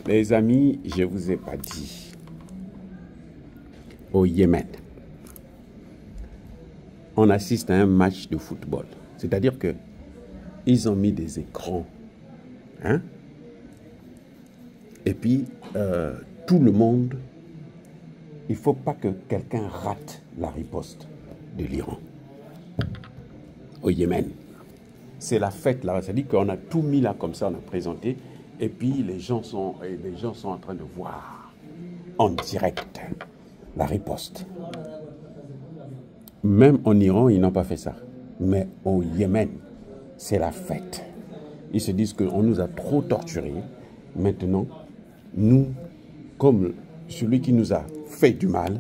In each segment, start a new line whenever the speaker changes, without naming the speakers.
Les amis, je ne vous ai pas dit. Au Yémen, on assiste à un match de football. C'est-à-dire que ils ont mis des écrans. Hein? Et puis, tout le monde, il ne faut pas que quelqu'un rate la riposte de l'Iran. Au Yémen. C'est la fête là. C'est-à-dire qu'on a tout mis là comme ça, on a présenté. Et puis, les gens sont en train de voir en direct la riposte. Même en Iran, ils n'ont pas fait ça. Mais au Yémen, c'est la fête. Ils se disent qu'on nous a trop torturés. Maintenant, nous, comme celui qui nous a fait du mal,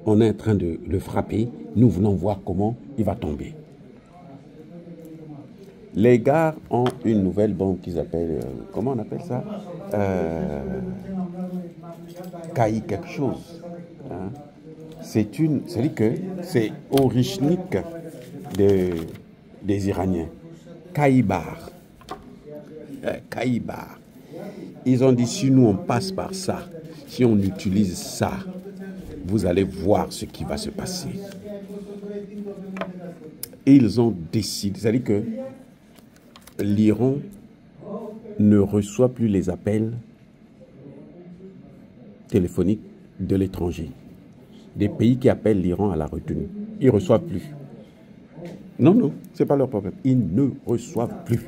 on est en train de le frapper. Nous voulons voir comment il va tomber. Les gars ont une nouvelle bombe qu'ils appellent... comment on appelle ça? Caï quelque chose. Hein? C'est-à-dire que c'est orichnique des Iraniens. Caïbar. Caïbar. Ils ont dit, si nous on passe par ça, si on utilise ça, vous allez voir ce qui va se passer. Ils ont décidé, c'est-à-dire que l'Iran ne reçoit plus les appels téléphoniques de l'étranger. Des pays qui appellent l'Iran à la retenue. Ils ne reçoivent plus. Non, non, ce n'est pas leur problème. Ils ne reçoivent plus.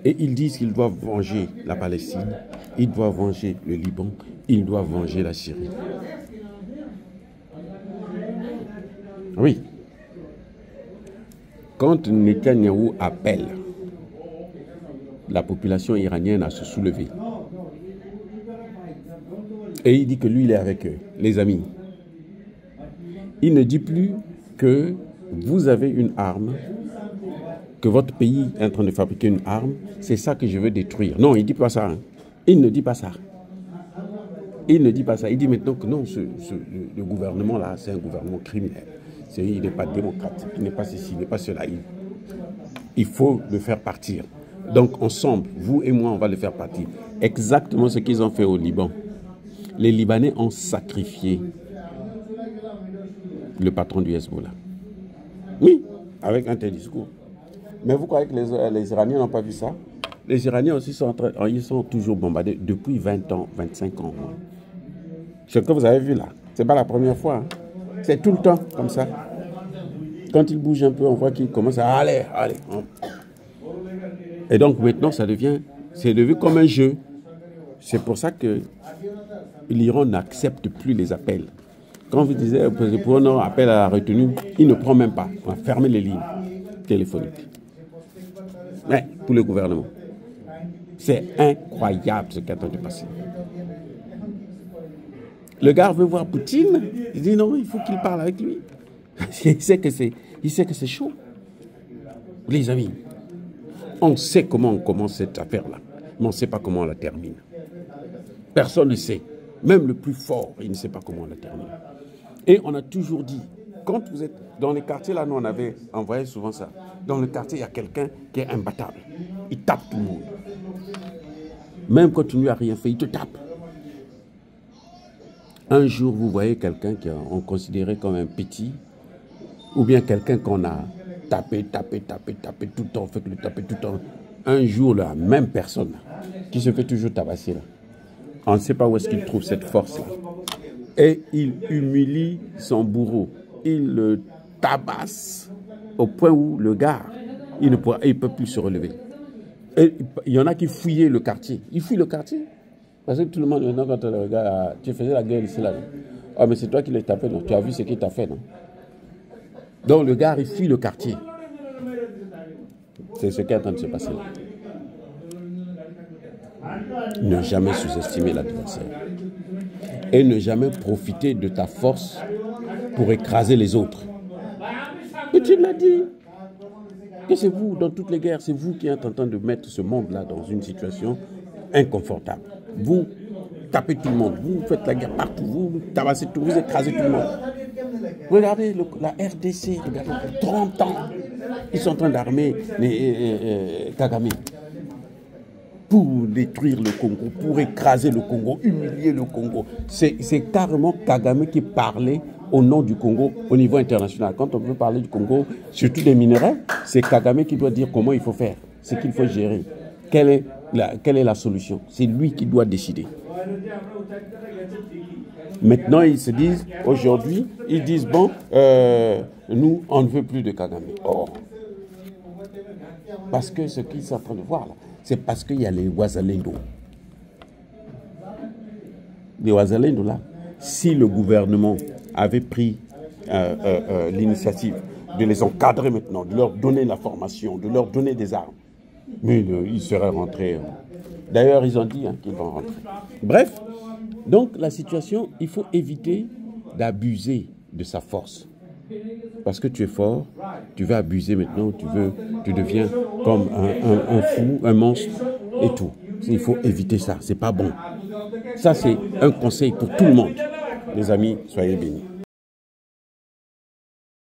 Et ils disent qu'ils doivent venger la Palestine, ils doivent venger le Liban, ils doivent venger la Syrie. Oui. Quand Netanyahou appelle la population iranienne à se soulever, et il dit que lui, il est avec eux, les amis, il ne dit plus que vous avez une arme, que votre pays est en train de fabriquer une arme, c'est ça que je veux détruire. Non, il ne dit pas ça. Hein. Il ne dit pas ça. Il ne dit pas ça. Il dit maintenant que non, le gouvernement-là, c'est un gouvernement criminel. Il n'est pas démocrate, il n'est pas ceci, il n'est pas cela. Il faut le faire partir. Donc ensemble, vous et moi, on va le faire partir. Exactement ce qu'ils ont fait au Liban. Les Libanais ont sacrifié le patron du Hezbollah. Oui, avec un tel discours. Mais vous croyez que les Iraniens n'ont pas vu ça? Les Iraniens aussi ils sont toujours bombardés depuis 20 ans, 25 ans. Ce que vous avez vu là, ce n'est pas la première fois. Hein. C'est tout le temps comme ça. Quand ils bougent un peu, on voit qu'ils commencent à aller. Et donc maintenant, c'est devenu comme un jeu. C'est pour ça que l'Iran n'accepte plus les appels. Quand vous disiez pour un appel à la retenue, il ne prend même pas. On a fermé les lignes téléphoniques. Mais pour le gouvernement, c'est incroyable ce qui est en train de passer. Le gars veut voir Poutine. Il dit non, il faut qu'il parle avec lui. Il sait que c'est chaud. Les amis, on sait comment on commence cette affaire-là, mais on ne sait pas comment on la termine. Personne ne sait. Même le plus fort, il ne sait pas comment on la termine. Et on a toujours dit, quand vous êtes dans les quartiers, là, nous, on avait envoyé souvent ça. Dans le quartier, il y a quelqu'un qui est imbattable. Il tape tout le monde. Même quand tu ne lui as rien fait, il te tape. Un jour, vous voyez quelqu'un qu'on considérait comme un petit, ou bien quelqu'un qu'on a tapé tout le temps, fait le taper tout le temps. Un jour, la même personne qui se fait toujours tabasser là. On ne sait pas où est-ce qu'il trouve cette force-là. Et il humilie son bourreau. Il le tabasse au point où le gars, il ne peut plus se relever. Et il y en a qui fouillaient le quartier. Ils fouillent le quartier. Parce que tout le monde, maintenant, quand le gars, tu faisais la guerre ici, là. Ah, mais c'est toi qui l'as tapé, non? Tu as vu ce qu'il t'a fait, non? Donc le gars, il fuit le quartier. C'est ce qui est en train de se passer là. Ne jamais sous-estimer l'adversaire. Et ne jamais profiter de ta force pour écraser les autres. Et tu l'as dit. Que c'est vous, dans toutes les guerres, c'est vous qui êtes en train de mettre ce monde-là dans une situation inconfortable. Vous tapez tout le monde, vous faites la guerre partout, vous tabassez tout, vous écrasez tout le monde. Regardez la RDC, regardez, 30 ans, ils sont en train d'armer Kagame. pour détruire le Congo, pour écraser le Congo, humilier le Congo. C'est carrément Kagame qui parlait au nom du Congo au niveau international. Quand on veut parler du Congo, surtout des minerais, c'est Kagame qui doit dire comment il faut faire, ce qu'il faut gérer, quelle est la solution. C'est lui qui doit décider. Maintenant, ils se disent, aujourd'hui, ils disent, bon, nous, on ne veut plus de Kagame. Oh. Parce que ce qu'ils sont en train de voir, là, c'est parce qu'il y a les Ouazalendo. Les Ouazalendo, là, si le gouvernement avait pris l'initiative de les encadrer maintenant, de leur donner la formation, de leur donner des armes, mais ils seraient rentrés. D'ailleurs, ils ont dit qu'ils vont rentrer. Bref, donc la situation, il faut éviter d'abuser de sa force. Parce que tu es fort, tu veux abuser maintenant, tu deviens comme un fou, un monstre et tout. Il faut éviter ça, c'est pas bon. Ça, c'est un conseil pour tout le monde. Les amis, soyez bénis.